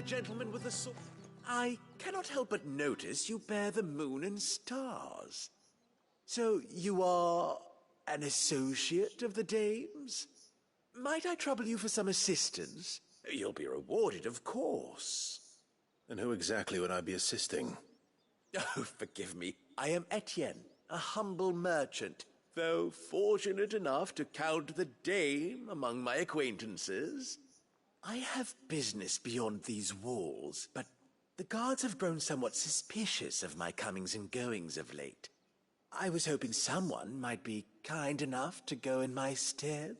the gentleman with the sword. I cannot help but notice you bear the moon and stars. So you are an associate of the dames? Might I trouble you for some assistance? You'll be rewarded, of course. And who exactly would I be assisting? Oh, forgive me. I am Etienne, a humble merchant, though fortunate enough to count the dame among my acquaintances. I have business beyond these walls, but the guards have grown somewhat suspicious of my comings and goings of late. I was hoping someone might be kind enough to go in my stead.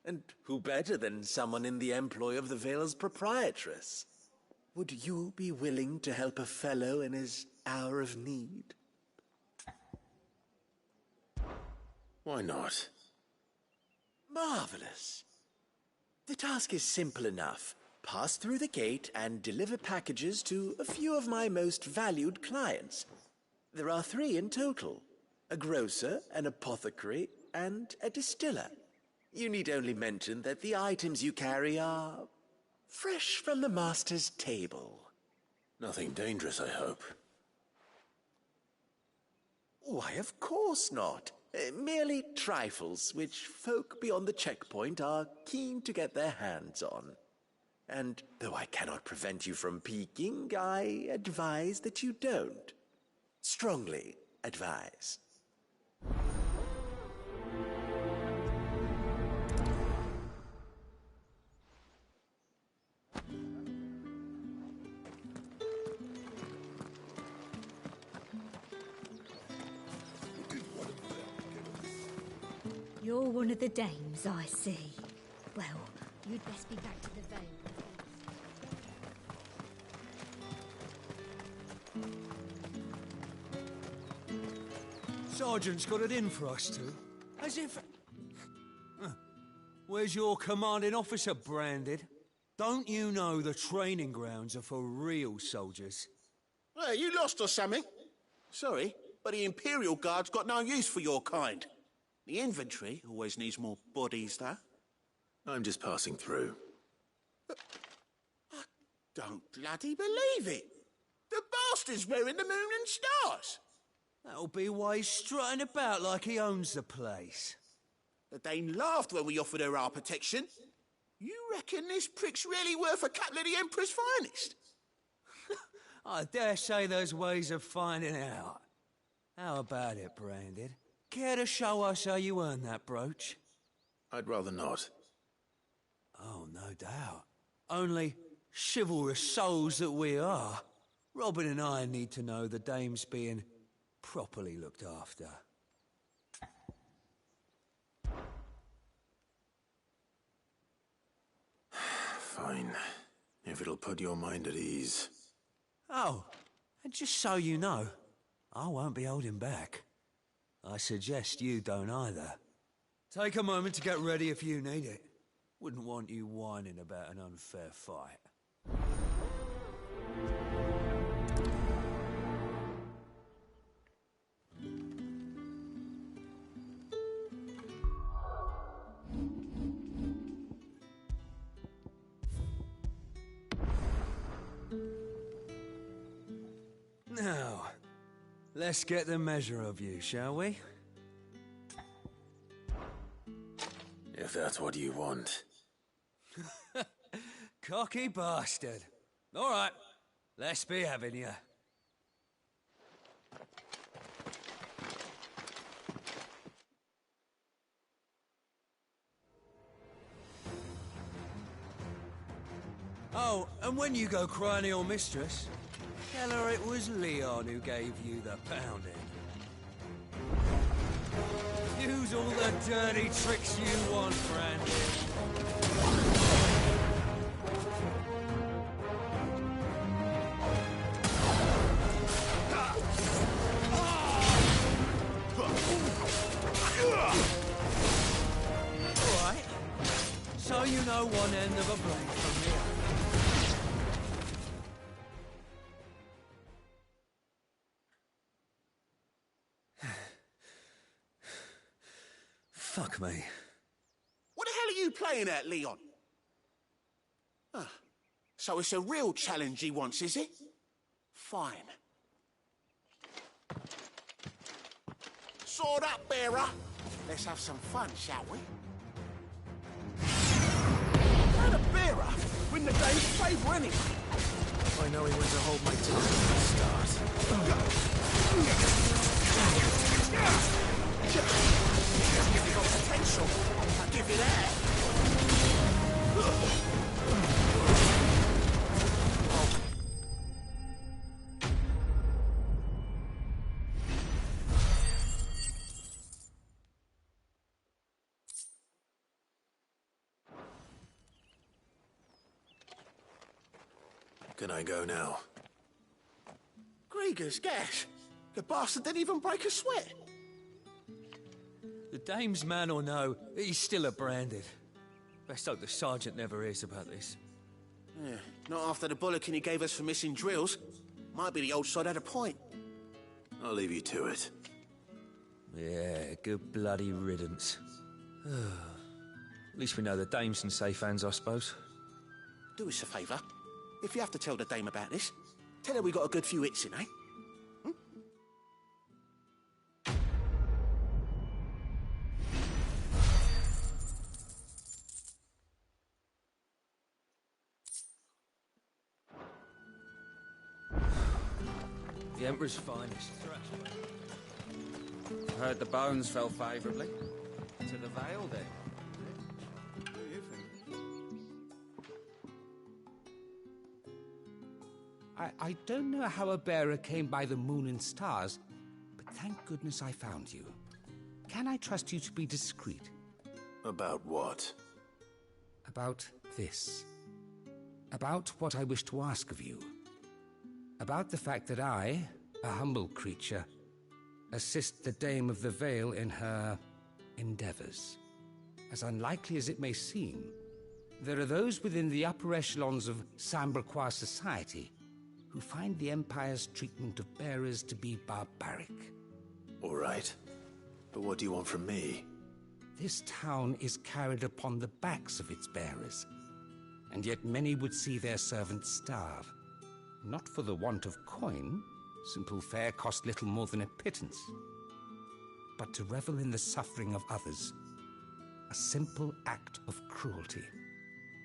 And who better than someone in the employ of the Vale's proprietress? Would you be willing to help a fellow in his hour of need? Why not? Marvelous. The task is simple enough. Pass through the gate and deliver packages to a few of my most valued clients. There are 3 in total: a grocer, an apothecary, and a distiller. You need only mention that the items you carry are fresh from the master's table. Nothing dangerous, I hope. Why, of course not. Merely trifles which folk beyond the checkpoint are keen to get their hands on. And though I cannot prevent you from peeking, I advise that you don't. Strongly advise. You're one of the dames, I see. Well, you'd best be back to the Vale. Sergeant's got it in for us two. As if... Where's your commanding officer branded? Don't you know the training grounds are for real soldiers? Well, you lost or something? Sorry, but the Imperial Guard's got no use for your kind. The infantry always needs more bodies, though. I'm just passing through. I don't bloody believe it. The bastard's wearing the moon and stars. That'll be why he's strutting about like he owns the place. The dame laughed when we offered her our protection. You reckon this prick's really worth a couple of the Emperor's finest? I dare say there's ways of finding out. How about it, Branded? Care to show us how you earned that brooch? I'd rather not. Oh, no doubt. Only chivalrous souls that we are, Robin and I need to know the dame's being properly looked after. Fine. If it'll put your mind at ease. Oh, and just so you know, I won't be holding back. I suggest you don't either. Take a moment to get ready if you need it. Wouldn't want you whining about an unfair fight. Now, let's get the measure of you, shall we? If that's what you want. Cocky bastard. All right, let's be having you. Oh, and when you go crying to your mistress, tell her it was Leon who gave you the pounding. Use all the dirty tricks you want, Brandon. Alright. So you know one end of a blade from the other. Fuck me. What the hell are you playing at, Leon? Ah, So it's a real challenge he wants, is it? Fine. Sword up, bearer! Let's have some fun, shall we? And a bearer! Win the day's favour anyway! I know he went to hold my tongue from the start. You've got potential. I'll give you that. Can I go now? Grieger's gas. The bastard didn't even break a sweat. The dame's man or no, he's still a branded. Best hope the sergeant never hears about this. Yeah, not after the bollocking he gave us for missing drills. Might be the old sod had a point. I'll leave you to it. Yeah, good bloody riddance. At least we know the dame's in safe hands, I suppose. Do us a favour. If you have to tell the dame about this, tell her we got a good few hits in, eh? The Emperor's finest. Heard the bones fell favourably. To the Vale, then. I don't know how a bearer came by the moon and stars, but thank goodness I found you. Can I trust you to be discreet? About what? About this. About what I wish to ask of you. About the fact that I, a humble creature, assist the Dame of the Vale in her endeavours. As unlikely as it may seem, there are those within the upper echelons of Samberquois society who find the Empire's treatment of bearers to be barbaric. All right. But what do you want from me? This town is carried upon the backs of its bearers, and yet many would see their servants starve. Not for the want of coin, simple fare cost little more than a pittance, but to revel in the suffering of others, a simple act of cruelty.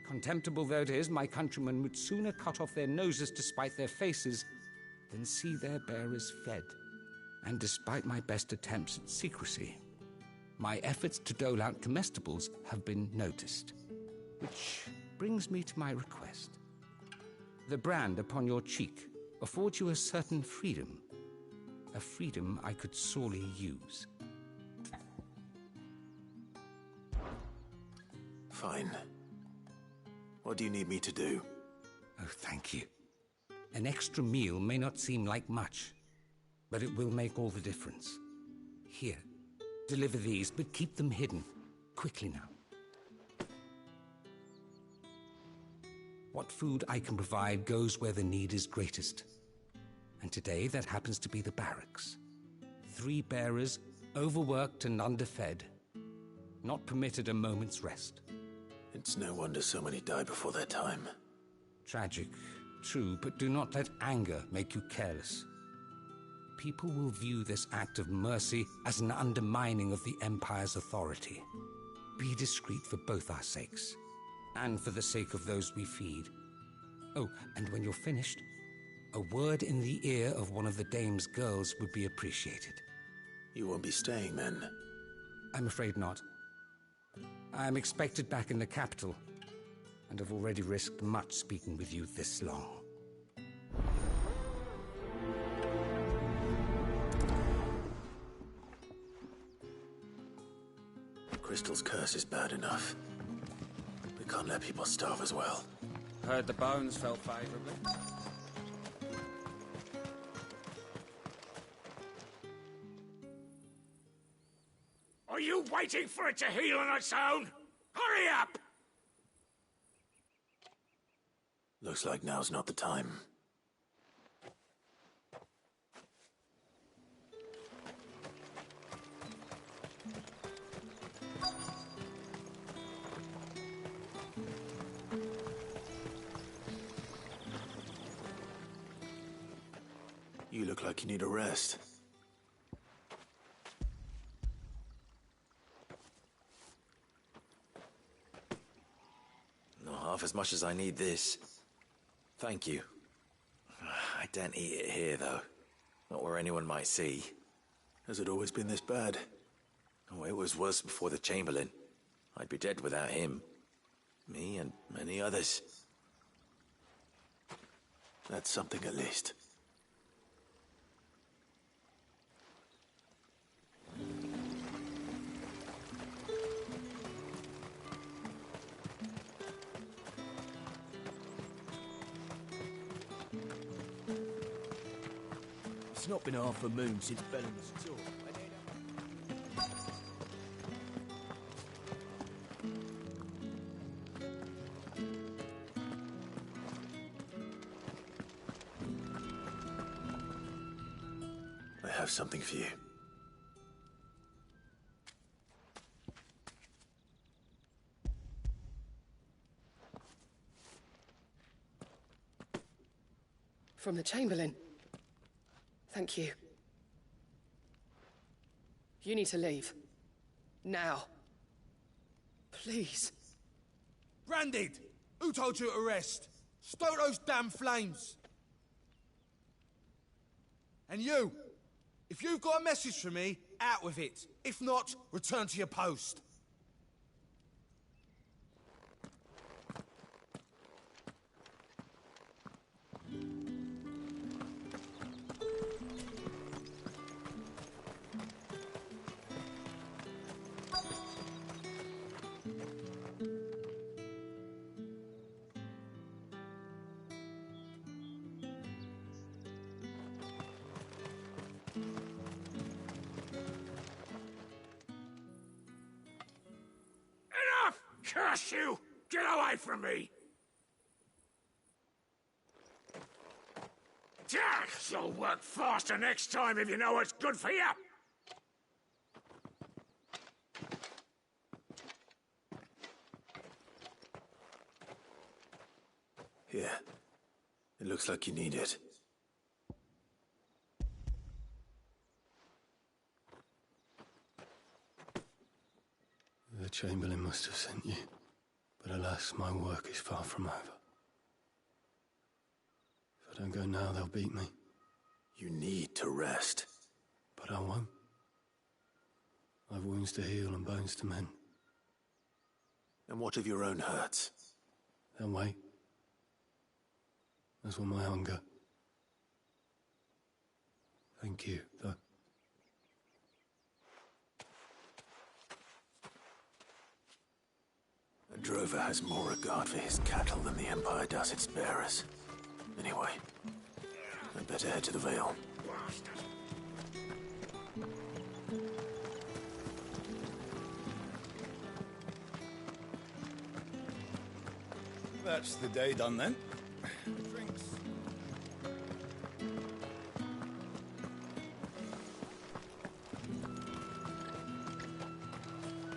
Contemptible though it is, my countrymen would sooner cut off their noses to spite their faces than see their bearers fed. And despite my best attempts at secrecy, my efforts to dole out comestibles have been noticed. Which brings me to my request. The brand upon your cheek affords you a certain freedom. A freedom I could sorely use. Fine. What do you need me to do? Oh, thank you. An extra meal may not seem like much, but it will make all the difference. Here, deliver these, but keep them hidden. Quickly now. What food I can provide goes where the need is greatest. And today, that happens to be the barracks. 3 bearers, overworked and underfed, not permitted a moment's rest. It's no wonder so many die before their time. Tragic, true, but do not let anger make you careless. People will view this act of mercy as an undermining of the Empire's authority. Be discreet for both our sakes, and for the sake of those we feed. Oh, and when you're finished, a word in the ear of one of the Dame's girls would be appreciated. You won't be staying then? I'm afraid not. I am expected back in the capital, and have already risked much speaking with you this long. Crystal's curse is bad enough. We can't let people starve as well. Heard the bones fell favourably. Are you waiting for it to heal on its own? Hurry up! Looks like now's not the time. You look like you need a rest. Not half as much as I need this. Thank you. I daren't eat it here, though. Not where anyone might see. Has it always been this bad? Oh, it was worse before the Chamberlain. I'd be dead without him. Me and many others. That's something at least. It's not been half a moon since Bellum's tour. I have something for you. From the Chamberlain. Thank you. You need to leave. Now. Please. Branded! Who told you to rest? Stoke those damn flames! And you! If you've got a message for me, out with it. If not, return to your post. Curse you! Get away from me! You'll work faster next time if you know what's good for you! Here. It looks like you need it. The Chamberlain must have sent you, but alas, my work is far from over. If I don't go now, they'll beat me. You need to rest. But I won't. I've wounds to heal and bones to mend. And what of your own hurts? They'll wait. As will my hunger. Thank you, though. A drover has more regard for his cattle than the Empire does its bearers. Anyway, I'd better head to the Vale. That's the day done then. Drinks.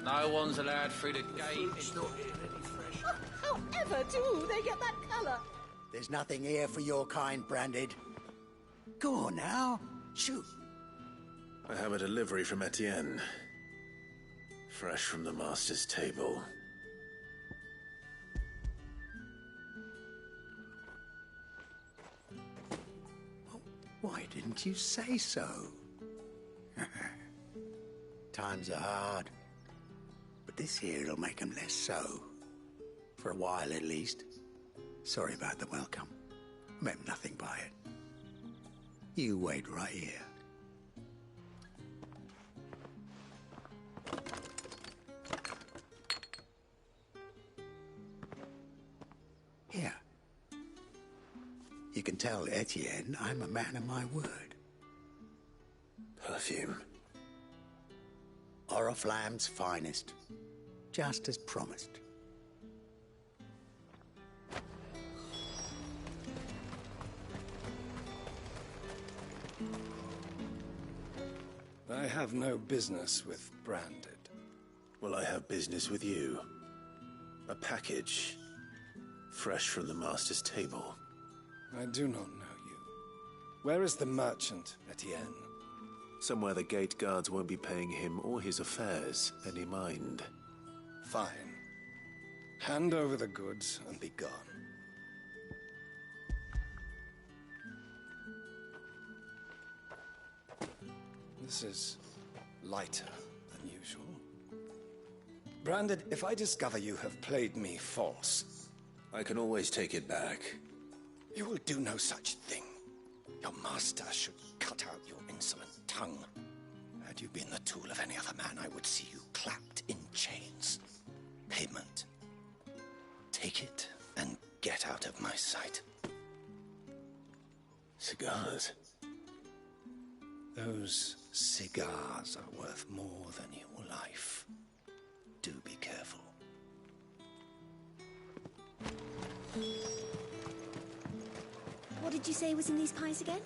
No one's allowed through the gate. However do they get that colour? There's nothing here for your kind, Branded. Go on now. Shoot. I have a delivery from Etienne. Fresh from the Master's table. Why didn't you say so? Times are hard. But this here'll make 'em less so. For a while, at least. Sorry about the welcome. Meant nothing by it. You wait right here. Here. You can tell Etienne I'm a man of my word. Perfume. Oriflamme's finest. Just as promised. I have no business with Branded. Well, I have business with you. A package. Fresh from the Master's table. I do not know you. Where is the merchant, Etienne? Somewhere the gate guards won't be paying him or his affairs any mind. Fine. Hand over the goods and be gone. This is lighter than usual. Branded, if I discover you have played me false... I can always take it back. You will do no such thing. Your master should cut out your insolent tongue. Had you been the tool of any other man, I would see you clapped in chains. Payment. Take it and get out of my sight. Cigars. Those cigars are worth more than your life. Do be careful. What did you say was in these pies again?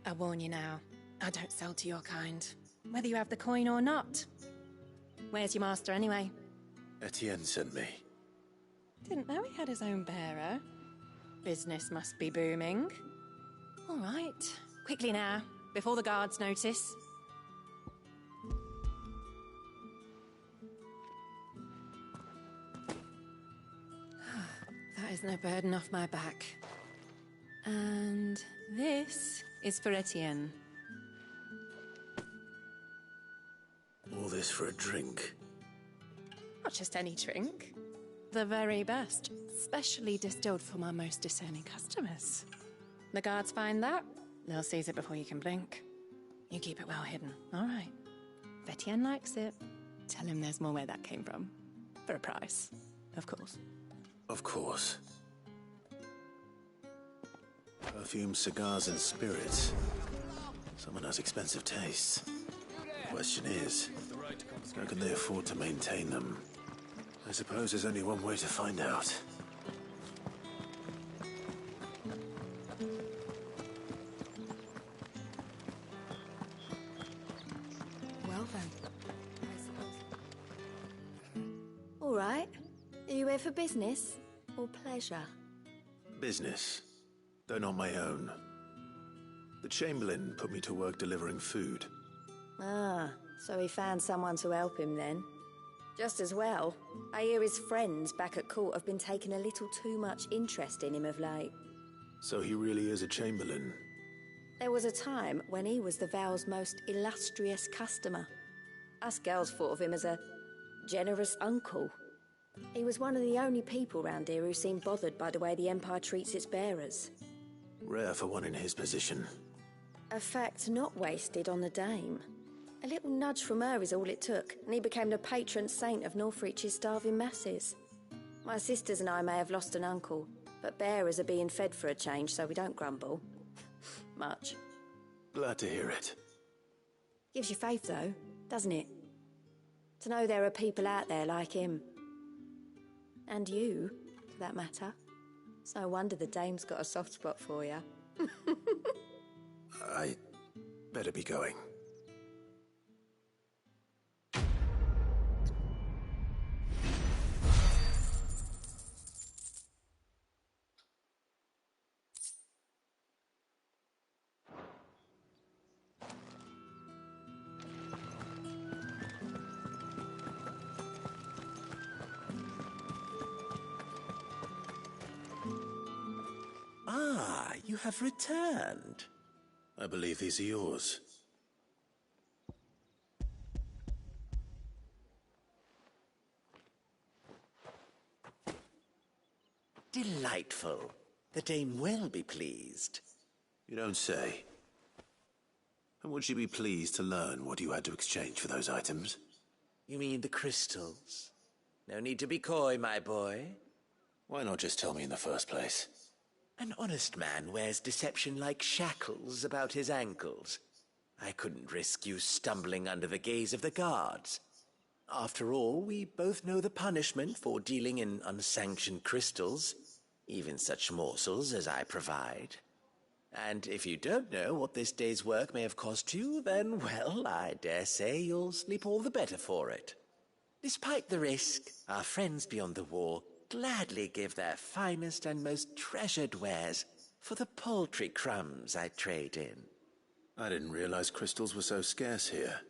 I warn you now, I don't sell to your kind, whether you have the coin or not. Where's your master anyway? Etienne sent me. Didn't know he had his own bearer. Business must be booming. All right, quickly now, before the guards notice. That is no burden off my back. And this is for Etienne. All this for a drink. Not just any drink. The very best, specially distilled for my most discerning customers. The guards find that, they'll seize it before you can blink. You keep it well hidden, all right? If Etienne likes it, tell him there's more where that came from. For a price, of course. Of course. Perfume, cigars, and spirits. Someone has expensive tastes. Question is, how can they afford to maintain them? I suppose there's only one way to find out. Well then, I suppose. All right. Are you here for business or pleasure? Business, though not my own. The Chamberlain put me to work delivering food. Ah, so he found someone to help him then. Just as well. I hear his friends back at court have been taking a little too much interest in him of late. So he really is a Chamberlain. There was a time when he was the Vale's most illustrious customer. Us girls thought of him as a generous uncle. He was one of the only people round here who seemed bothered by the way the Empire treats its bearers. Rare for one in his position. A fact not wasted on the dame. A little nudge from her is all it took, and he became the patron saint of Northreach's starving masses. My sisters and I may have lost an uncle, but bearers are being fed for a change, so we don't grumble. Much. Glad to hear it. Gives you faith, though, doesn't it? To know there are people out there like him. And you, for that matter. It's no wonder the dame's got a soft spot for you. I better be going. Ah, you have returned. I believe these are yours. Delightful. The dame will be pleased. You don't say. And would she be pleased to learn what you had to exchange for those items? You mean the crystals? No need to be coy, my boy. Why not just tell me in the first place? An honest man wears deception like shackles about his ankles. I couldn't risk you stumbling under the gaze of the guards. After all, we both know the punishment for dealing in unsanctioned crystals, even such morsels as I provide. And if you don't know what this day's work may have cost you, then, well, I dare say you'll sleep all the better for it. Despite the risk, our friends beyond the wall gladly give their finest and most treasured wares for the paltry crumbs I trade in. I didn't realize crystals were so scarce here.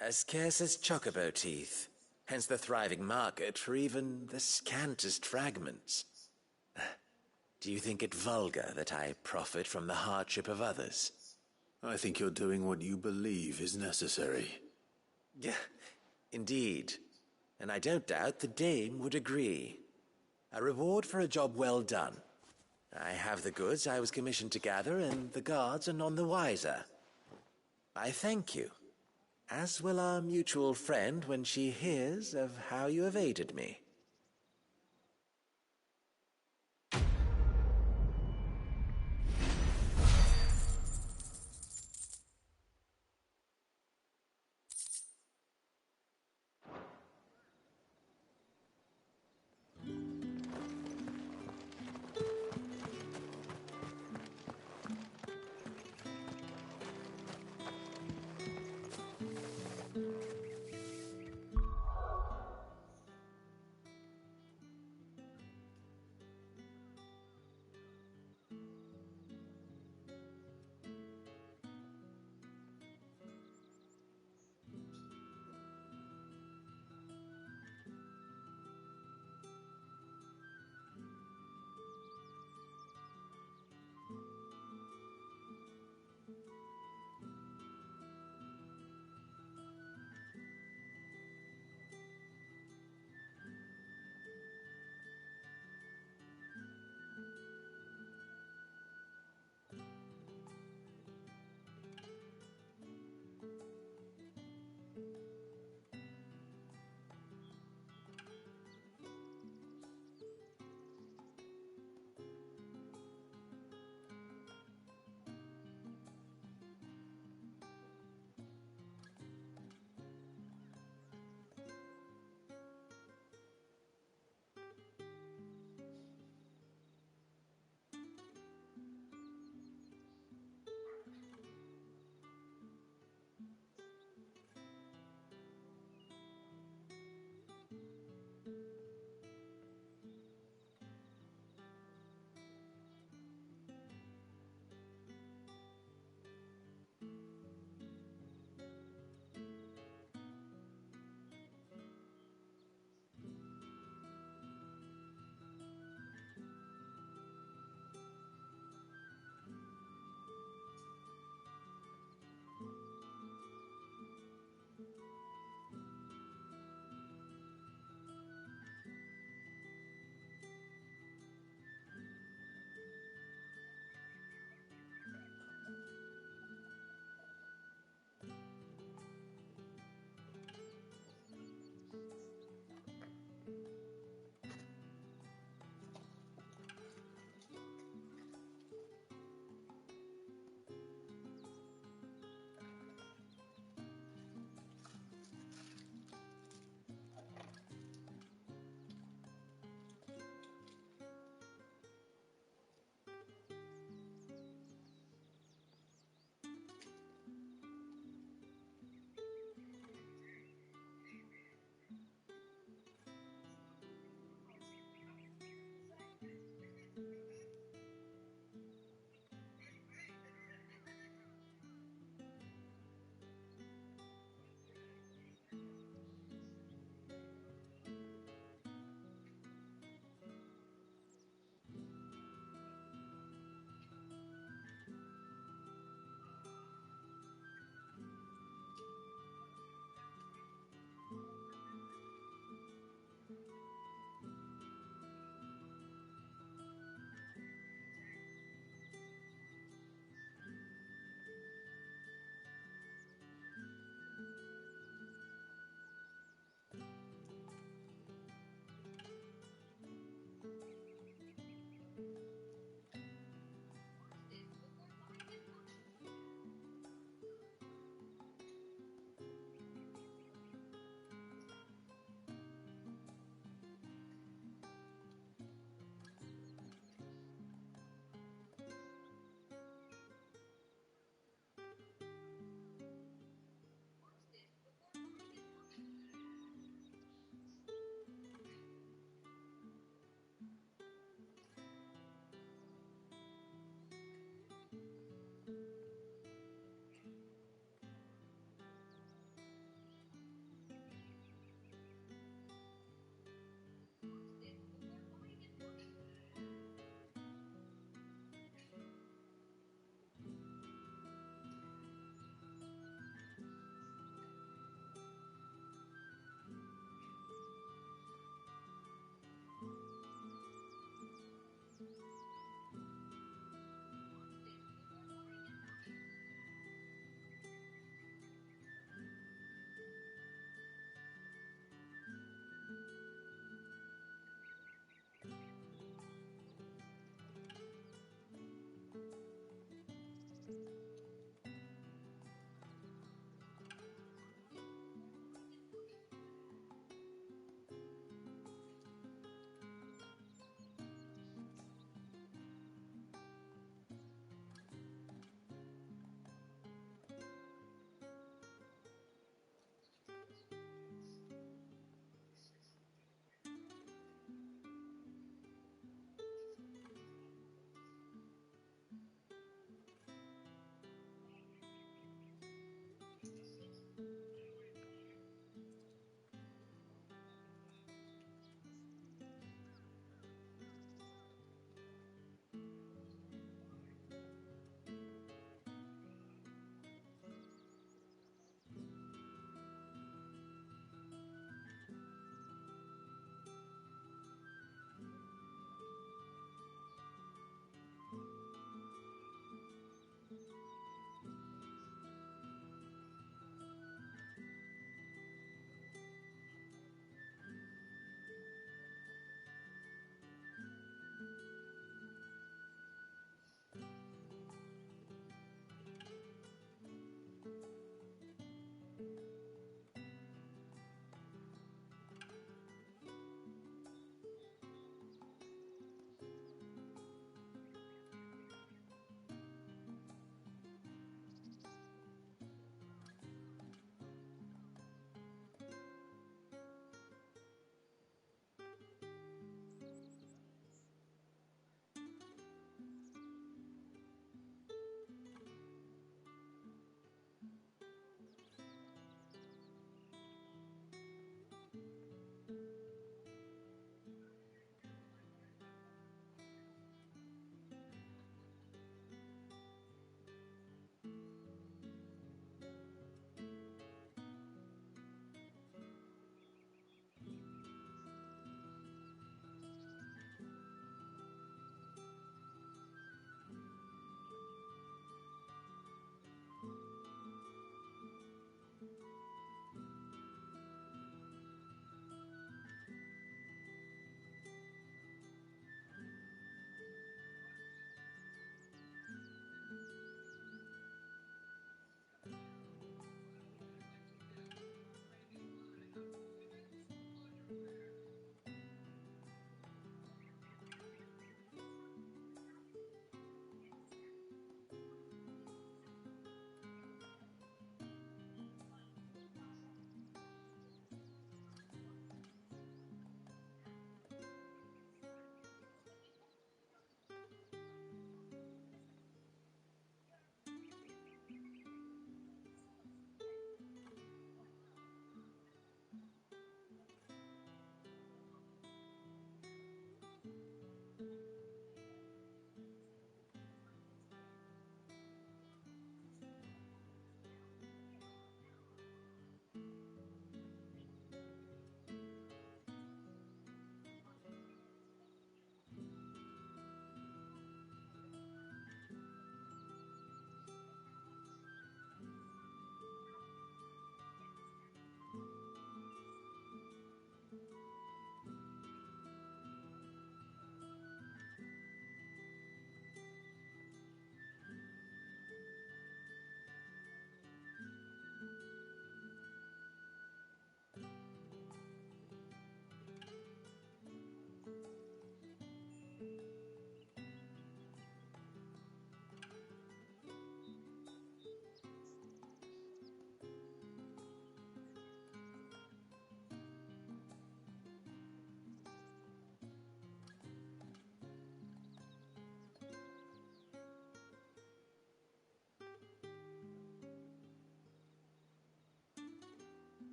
As scarce as chocobo teeth, hence the thriving market for even the scantest fragments. Do you think it vulgar that I profit from the hardship of others? I think you're doing what you believe is necessary. Yeah, indeed. And I don't doubt the dame would agree. A reward for a job well done. I have the goods I was commissioned to gather, and the guards are none the wiser. I thank you, as will our mutual friend when she hears of how you have aided me.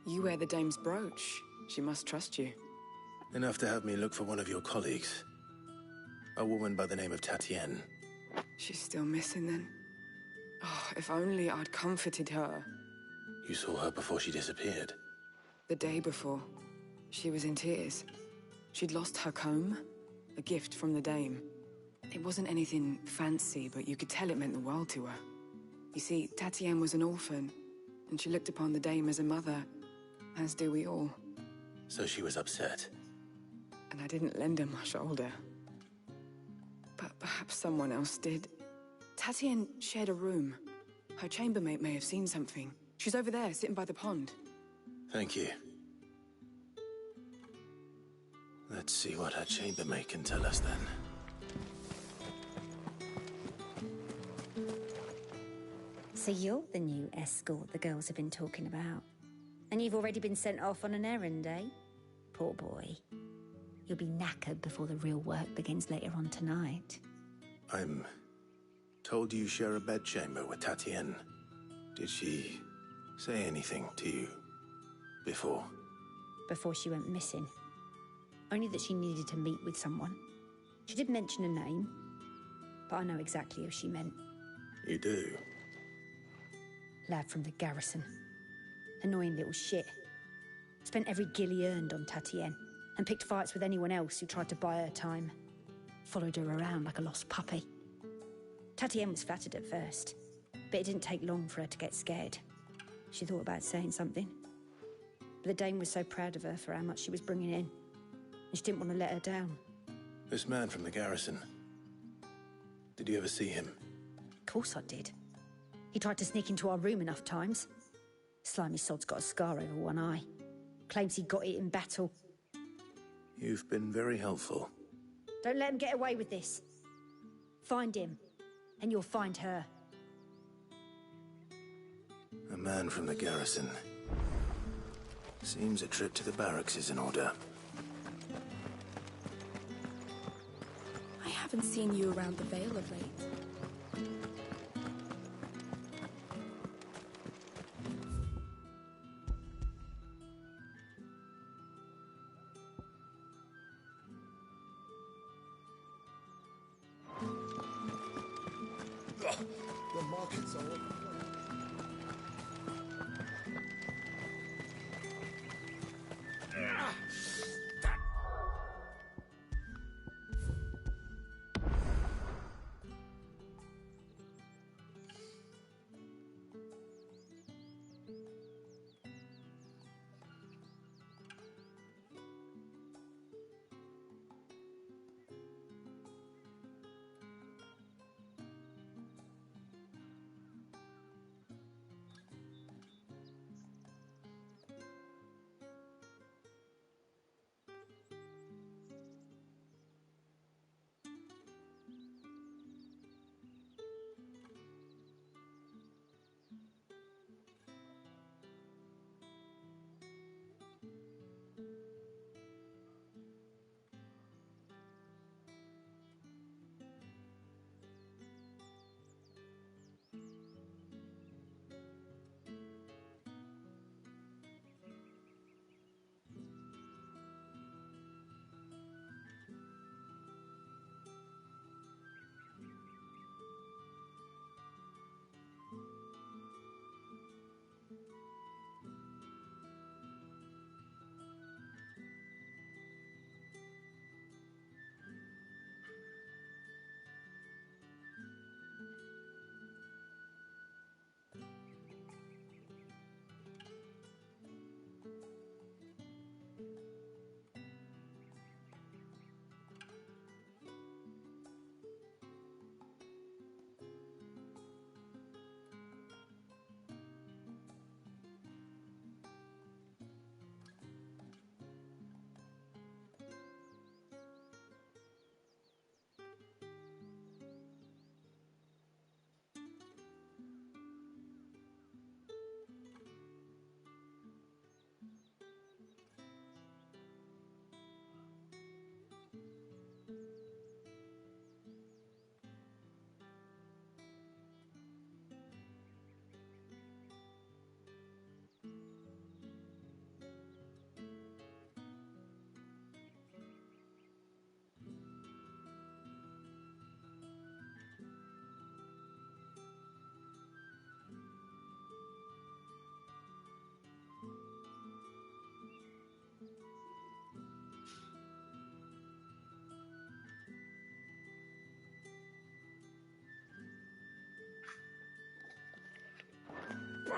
You wear the dame's brooch. She must trust you. Enough to have me look for one of your colleagues. A woman by the name of Tatienne. She's still missing then. Oh, if only I'd comforted her. You saw her before she disappeared? The day before. She was in tears. She'd lost her comb, a gift from the dame. It wasn't anything fancy, but you could tell it meant the world to her. You see, Tatienne was an orphan, and she looked upon the dame as a mother, as do we all. So she was upset. And I didn't lend her my shoulder. But perhaps someone else did. Tatienne shared a room. Her chambermaid may have seen something. She's over there, sitting by the pond. Thank you. Let's see what her chambermaid can tell us then. So you're the new escort the girls have been talking about. And you've already been sent off on an errand, eh? Poor boy. You'll be knackered before the real work begins later on tonight. I'm told you share a bedchamber with Tatienne. Did she say anything to you before? Before she went missing. Only that she needed to meet with someone. She did mention a name, but I know exactly who she meant. You do? Lad from the garrison. Annoying little shit. Spent every guil he earned on Tatienne, and picked fights with anyone else who tried to buy her time. Followed her around like a lost puppy. Tatienne was flattered at first, but it didn't take long for her to get scared. She thought about saying something. But the dame was so proud of her for how much she was bringing in, and she didn't want to let her down. This man from the garrison. Did you ever see him? Of course I did. He tried to sneak into our room enough times. Slimy sod's got a scar over one eye. Claims he got it in battle. You've been very helpful. Don't let him get away with this. Find him, and you'll find her. A man from the garrison. Seems a trip to the barracks is in order. I haven't seen you around the Vale of late. The markets are all...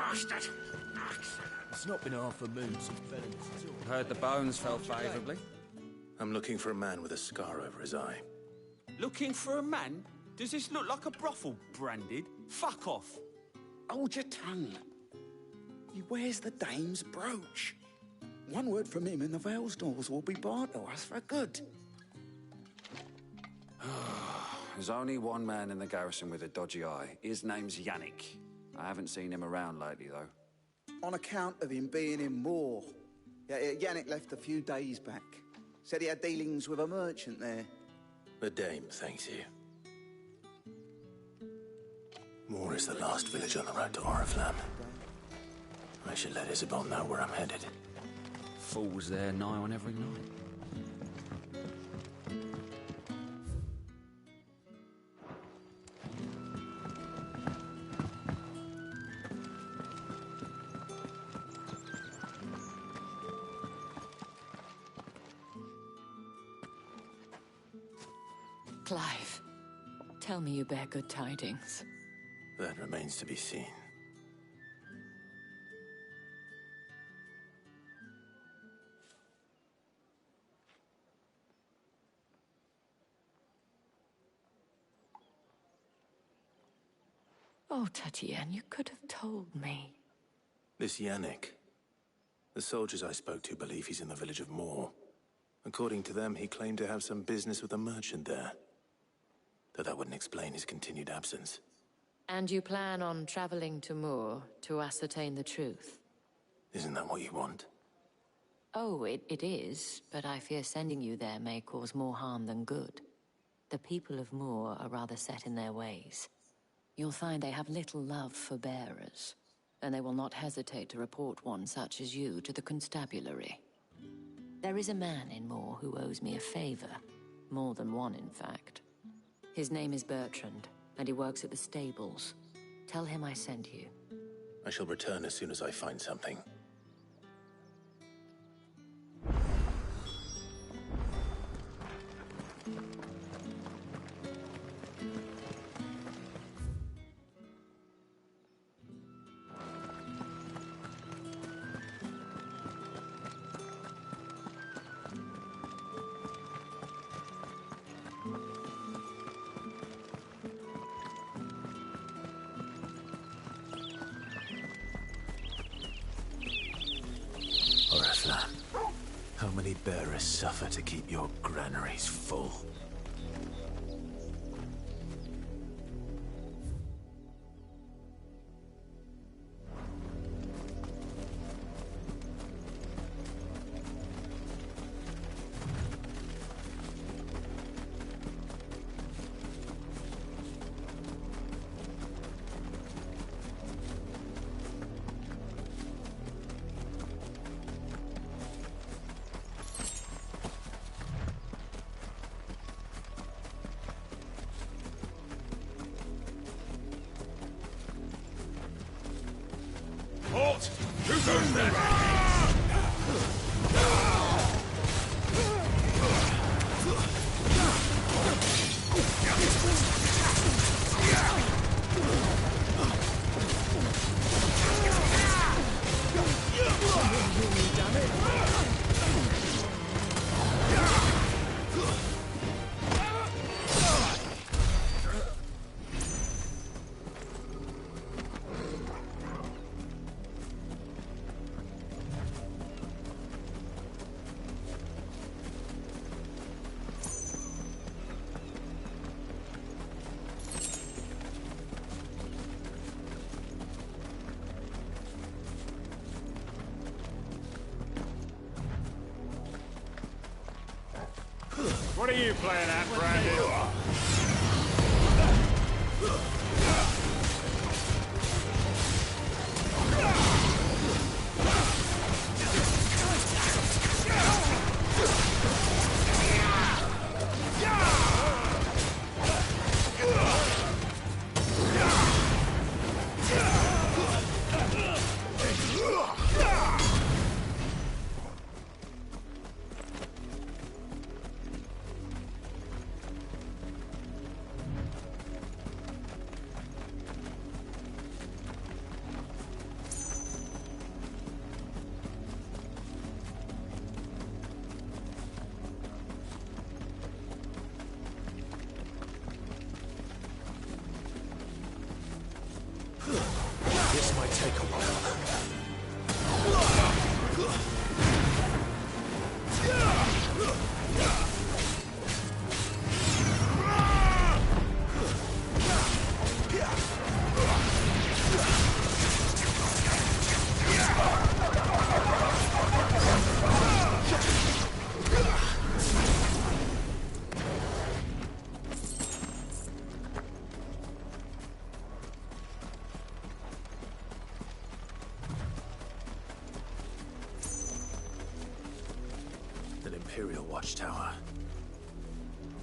bastard! It's not been half a moon since Bellen's talk. Heard the bones fell favourably. I'm looking for a man with a scar over his eye. Looking for a man? Does this look like a brothel, Branded? Fuck off. Hold your tongue. He wears the dame's brooch. One word from him and the Vale's doors will be barred to us for good. There's only one man in the garrison with a dodgy eye. His name's Yannick. I haven't seen him around lately, though. On account of him being in Moor. Yeah, Yannick left a few days back. Said he had dealings with a merchant there. The dame thanks you. Moor is the last village on the road to Oriflamme. I should let Isabel know where I'm headed. Fools there nigh on every night. Clive, tell me you bear good tidings. That remains to be seen. Oh, Tatienne, you could have told me. This Yannick. The soldiers I spoke to believe he's in the village of Moor. According to them, he claimed to have some business with a merchant there. Though that wouldn't explain his continued absence. And you plan on traveling to Moor to ascertain the truth? Isn't that what you want? Oh, it is, but I fear sending you there may cause more harm than good. The people of Moor are rather set in their ways. You'll find they have little love for bearers, and they will not hesitate to report one such as you to the constabulary. There is a man in Moor who owes me a favor. More than one, in fact. His name is Bertrand, and he works at the stables. Tell him I sent you. I shall return as soon as I find something. Oriflamme, how many bearers suffer to keep your granaries full? Halt! Who goes there? What are you playing at, Brandon? Imperial watchtower.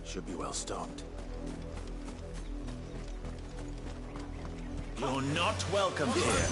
Should be well stocked. You're not welcome here.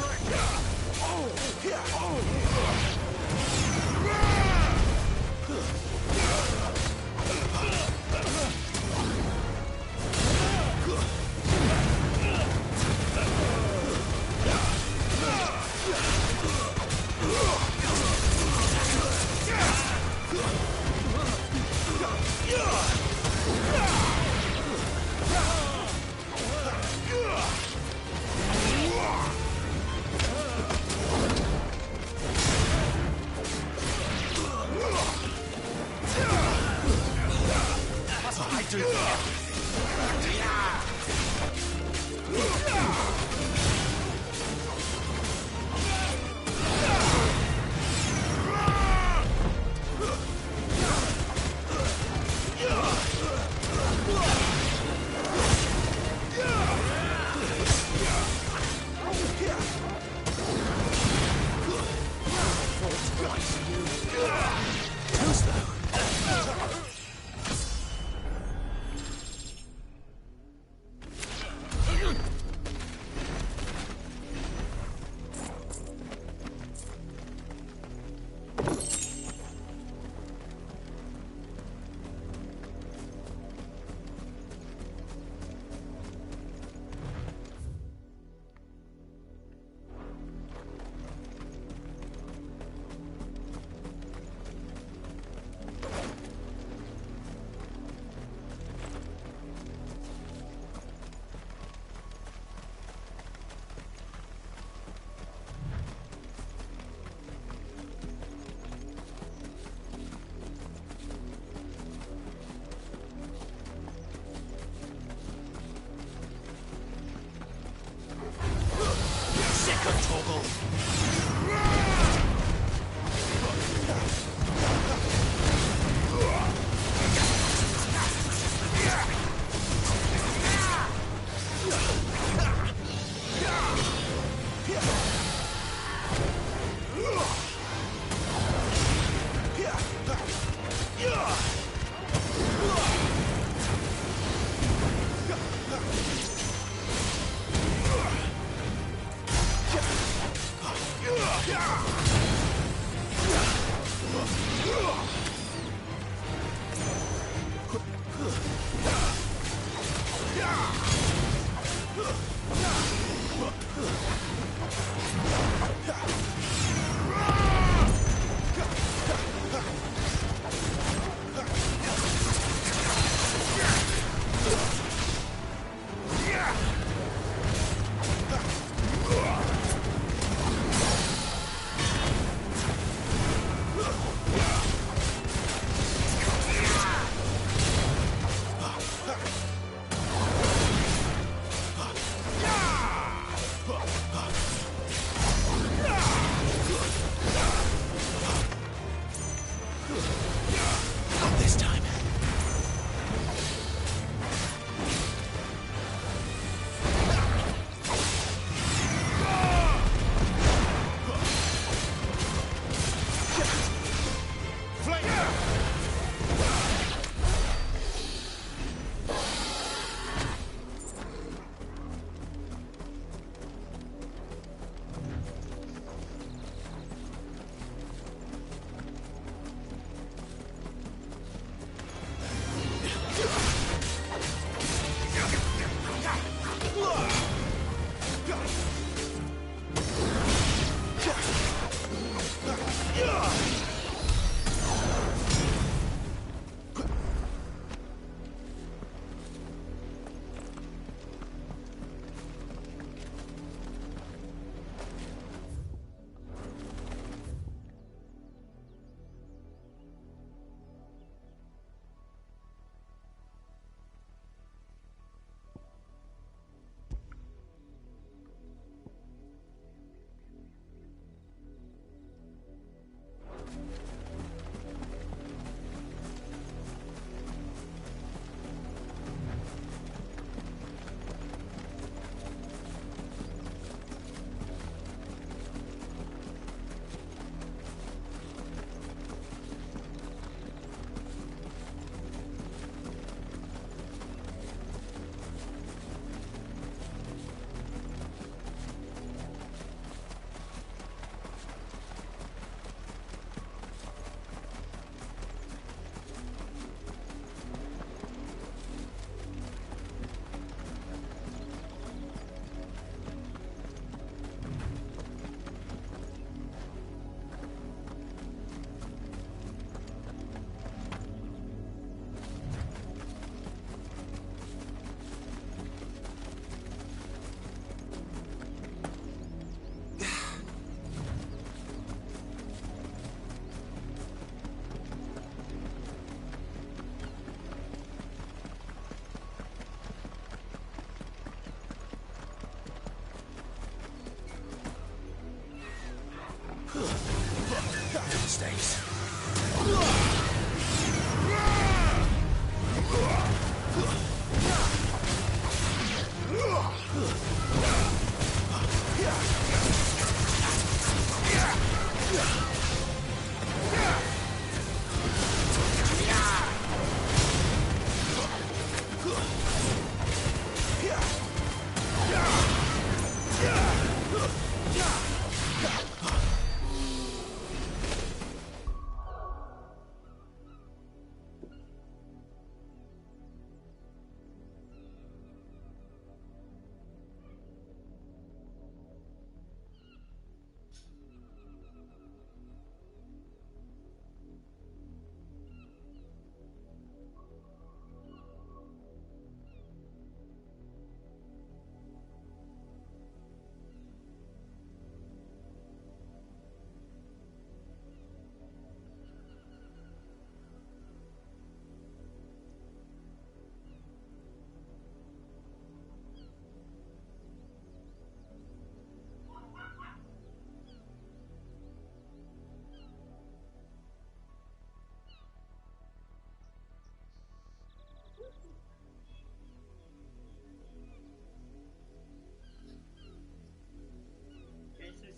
stays.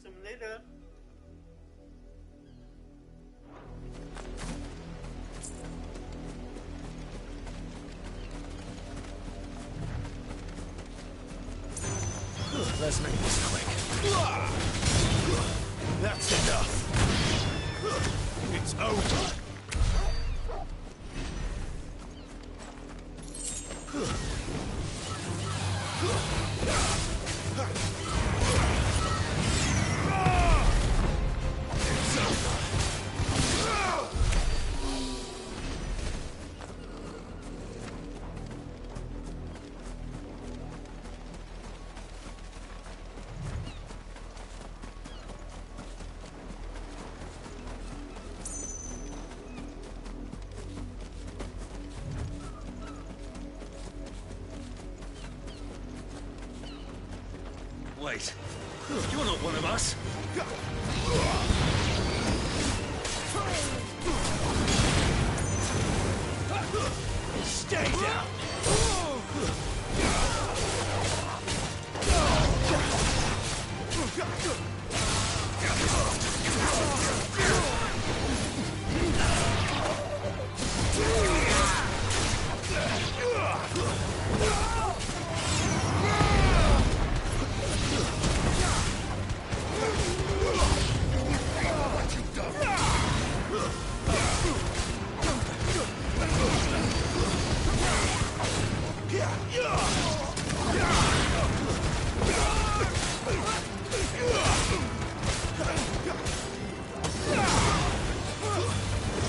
Some later. Let's make this quick. That's enough. It's over. Wait, you're not one of us. Stay down.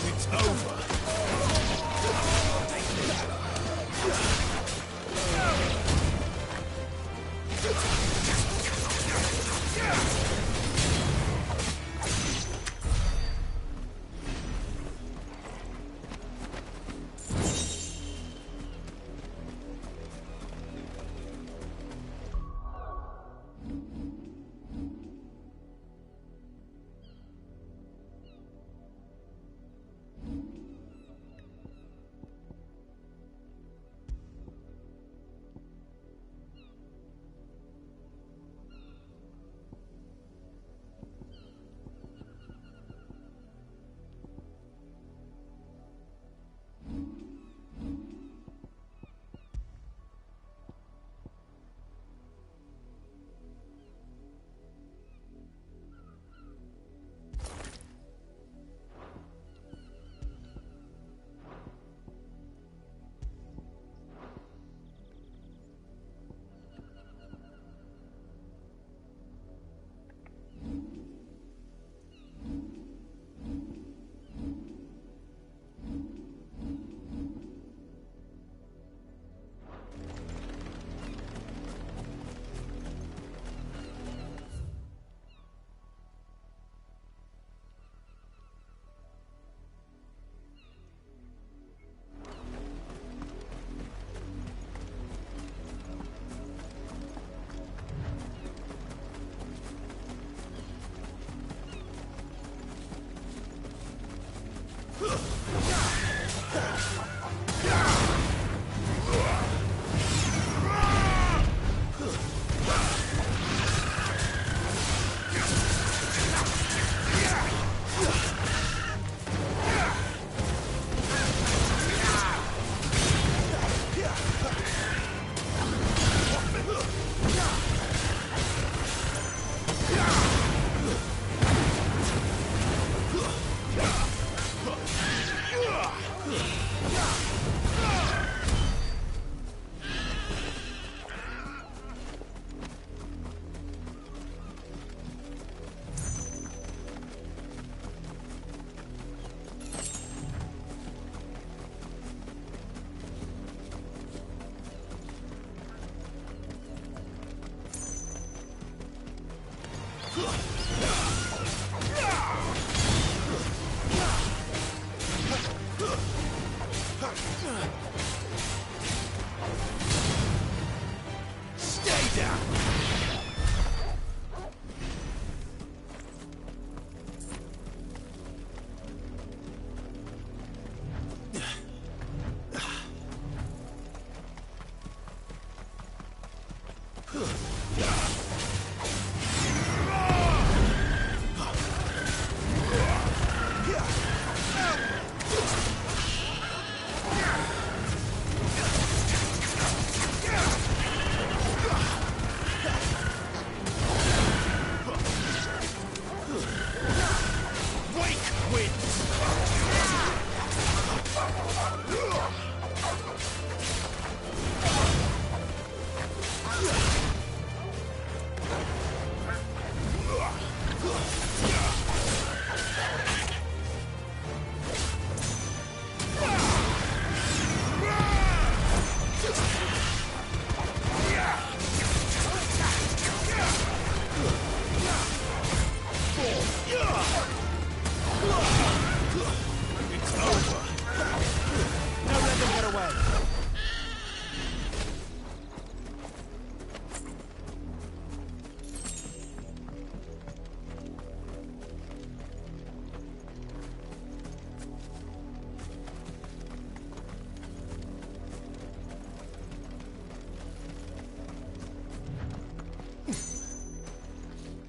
It's over.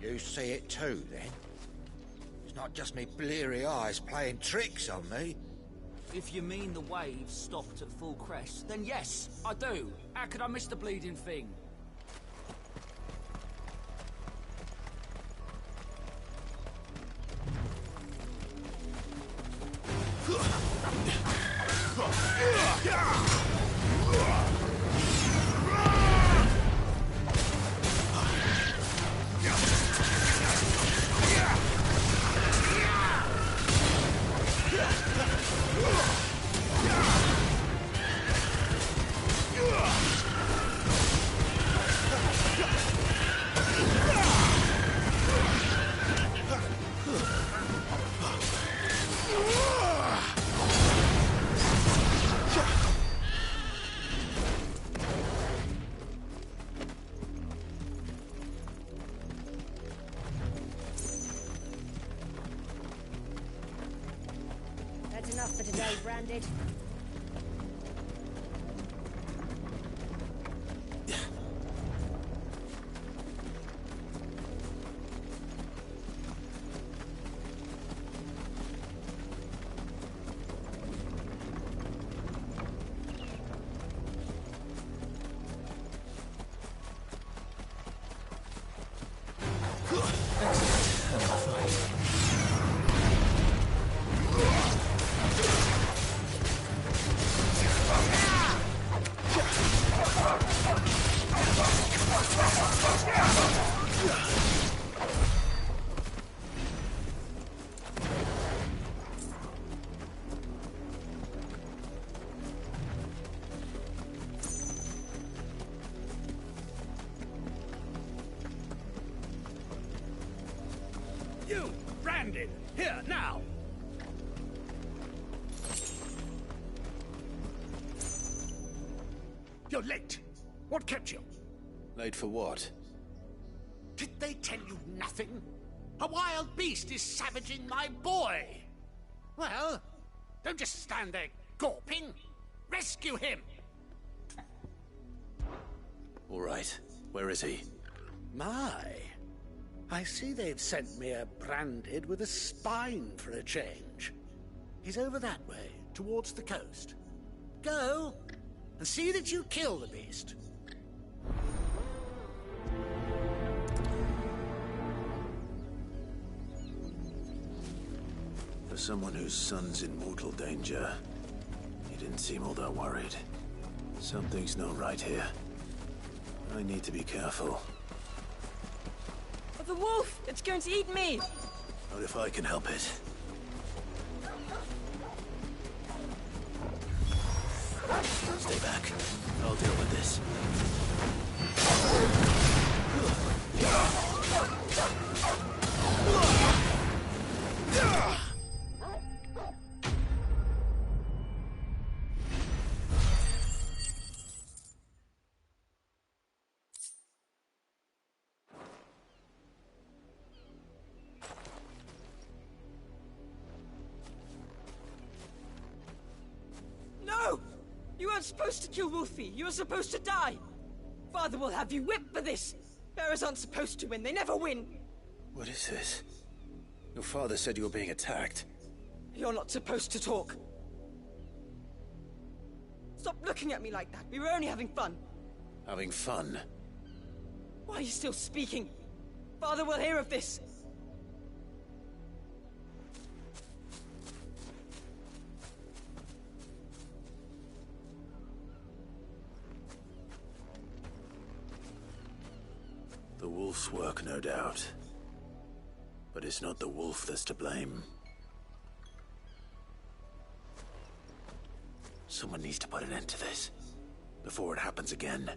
You see it too, then? It's not just me bleary eyes playing tricks on me. If you mean the waves stopped at full crest, then yes, I do. How could I miss the bleeding thing? That's enough for today, Branded. You, Brandon, here, now! You're late. What kept you? Late for what? Did they tell you nothing? A wild beast is savaging my boy. Well, don't just stand there gawping. Rescue him! All right. Where is he? My, I see they've sent me a Branded with a spine for a change. He's over that way, towards the coast. Go, and see that you kill the beast. For someone whose son's in mortal danger, You didn't seem all that worried. Something's not right here. I need to be careful. Oh, the wolf! It's going to eat me! Not if I can help it. Stay back. I'll deal with this. No! You weren't supposed to kill Wolfie. You were supposed to die. Father will have you whipped for this. Bearers aren't supposed to win. They never win. What is this? Your father said you were being attacked. You're not supposed to talk. Stop looking at me like that. We were only having fun. Having fun? Why are you still speaking? Father will hear of this. The wolf's work, no doubt. But it's not the wolf that's to blame. Someone needs to put an end to this, before it happens again.